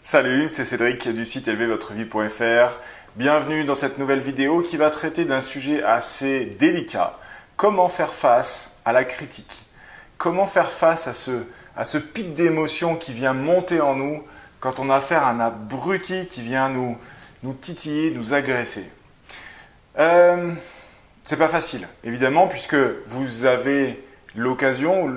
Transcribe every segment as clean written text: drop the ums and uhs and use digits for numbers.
Salut, c'est Cédric du site élevez-votre-vie.fr. Bienvenue dans cette nouvelle vidéo qui va traiter d'un sujet assez délicat. Comment faire face à la critique? Comment faire face à ce pic d'émotion qui vient monter en nous quand on a affaire à un abruti qui vient nous titiller, nous agresser? C'est pas facile, évidemment, puisque vous avez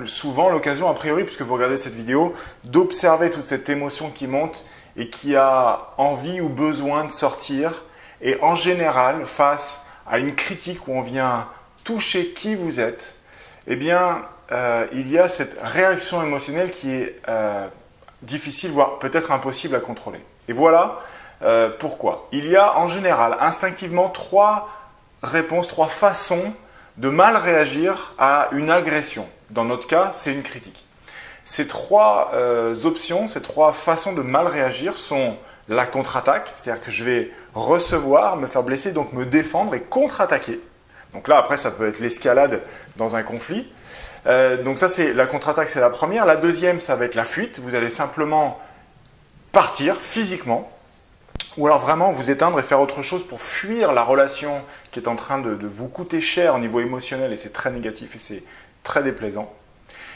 souvent l'occasion, a priori, puisque vous regardez cette vidéo, d'observer toute cette émotion qui monte et qui a envie ou besoin de sortir. Et en général, face à une critique où on vient toucher qui vous êtes, eh bien, il y a cette réaction émotionnelle qui est difficile, voire peut-être impossible à contrôler. Et voilà pourquoi. Il y a en général, instinctivement, trois réponses, trois façons de mal réagir à une agression. Dans notre cas, c'est une critique. Ces trois options, ces trois façons de mal réagir sont la contre-attaque, c'est-à-dire que je vais recevoir, me faire blesser, donc me défendre et contre-attaquer. Donc là, après, ça peut être l'escalade dans un conflit. Donc ça, c'est la contre-attaque, c'est la première. La deuxième, ça va être la fuite. Vous allez simplement partir physiquement, ou alors vraiment vous éteindre et faire autre chose pour fuir la relation qui est en train de vous coûter cher au niveau émotionnel, et c'est très négatif et c'est très déplaisant.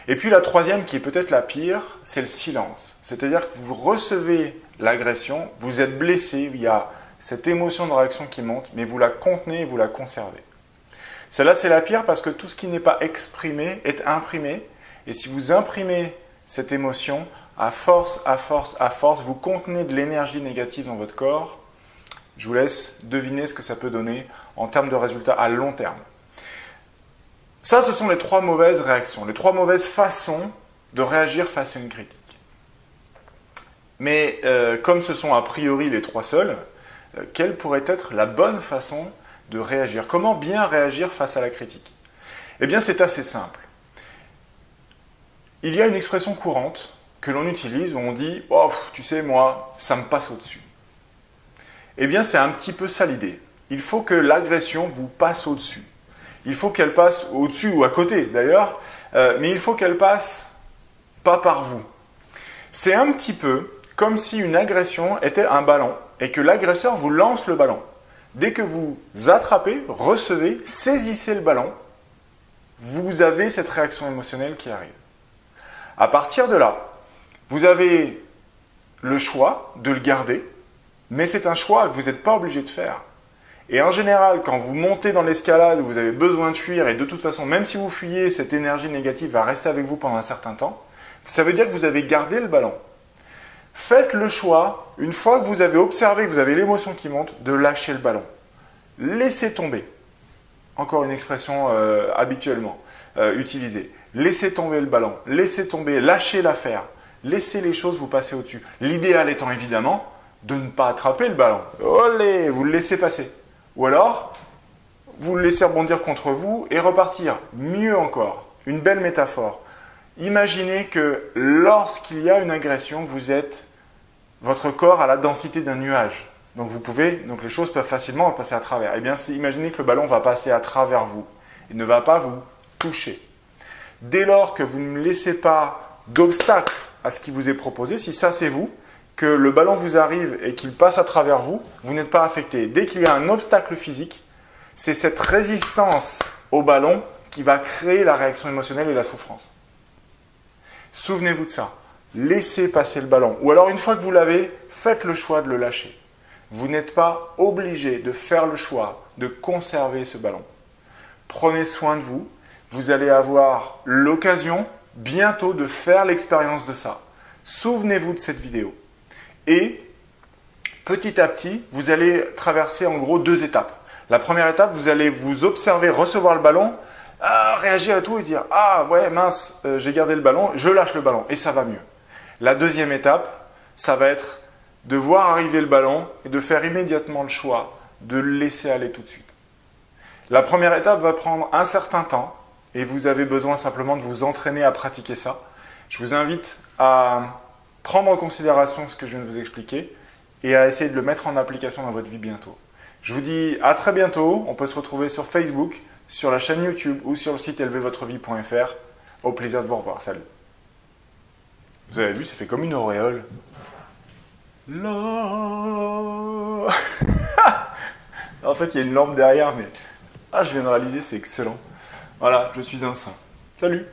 Et puis la troisième, qui est peut-être la pire, c'est le silence. C'est-à-dire que vous recevez l'agression, vous êtes blessé, il y a cette émotion de réaction qui monte, mais vous la contenez et vous la conservez. Celle-là, c'est la pire parce que tout ce qui n'est pas exprimé est imprimé. Et si vous imprimez cette émotion, à force, vous contenez de l'énergie négative dans votre corps. Je vous laisse deviner ce que ça peut donner en termes de résultats à long terme. Ça, ce sont les trois mauvaises réactions, les trois mauvaises façons de réagir face à une critique. Mais comme ce sont a priori les trois seules, quelle pourrait être la bonne façon de réagir? Comment bien réagir face à la critique? Eh bien, c'est assez simple. Il y a une expression courante que l'on utilise où on dit « Oh, tu sais, moi, ça me passe au-dessus ». Eh bien, c'est un petit peu ça l'idée. Il faut que l'agression vous passe au-dessus. Il faut qu'elle passe au-dessus ou à côté d'ailleurs, mais il faut qu'elle passe pas par vous. C'est un petit peu comme si une agression était un ballon et que l'agresseur vous lance le ballon. Dès que vous attrapez, recevez, saisissez le ballon, vous avez cette réaction émotionnelle qui arrive. À partir de là, vous avez le choix de le garder, mais c'est un choix que vous n'êtes pas obligé de faire. Et en général, quand vous montez dans l'escalade, vous avez besoin de fuir, et de toute façon, même si vous fuyez, cette énergie négative va rester avec vous pendant un certain temps, ça veut dire que vous avez gardé le ballon. Faites le choix, une fois que vous avez observé, que vous avez l'émotion qui monte, de lâcher le ballon. Laissez tomber. Encore une expression habituellement utilisée. Laissez tomber le ballon, laissez tomber, lâchez l'affaire. Laissez les choses vous passer au-dessus. L'idéal étant évidemment de ne pas attraper le ballon. Olé, vous le laissez passer. Ou alors, vous le laissez rebondir contre vous et repartir. Mieux encore, une belle métaphore. Imaginez que lorsqu'il y a une agression, votre corps a la densité d'un nuage. Donc les choses peuvent facilement passer à travers. Eh bien, imaginez que le ballon va passer à travers vous et ne va pas vous toucher. Dès lors que vous ne laissez pas d'obstacle à ce qui vous est proposé, si ça c'est vous, que le ballon vous arrive et qu'il passe à travers vous, vous n'êtes pas affecté. Dès qu'il y a un obstacle physique, c'est cette résistance au ballon qui va créer la réaction émotionnelle et la souffrance. Souvenez-vous de ça. Laissez passer le ballon. Ou alors, une fois que vous l'avez, faites le choix de le lâcher. Vous n'êtes pas obligé de faire le choix de conserver ce ballon. Prenez soin de vous. Vous allez avoir l'occasion bientôt de faire l'expérience de ça. Souvenez-vous de cette vidéo. Et petit à petit, vous allez traverser en gros deux étapes. La première étape, vous allez vous observer recevoir le ballon, réagir et tout et dire « Ah ouais, mince, j'ai gardé le ballon, je lâche le ballon et ça va mieux ». La deuxième étape, ça va être de voir arriver le ballon et de faire immédiatement le choix de le laisser aller tout de suite. La première étape va prendre un certain temps et vous avez besoin simplement de vous entraîner à pratiquer ça. Je vous invite à prendre en considération ce que je viens de vous expliquer et à essayer de le mettre en application dans votre vie bientôt. Je vous dis à très bientôt. On peut se retrouver sur Facebook, sur la chaîne YouTube ou sur le site élevez-votre-vie.fr. Au plaisir de vous revoir. Salut. Vous avez vu, ça fait comme une auréole. La... En fait, il y a une lampe derrière, mais... Ah, je viens de réaliser, c'est excellent. Voilà, je suis un saint. Salut!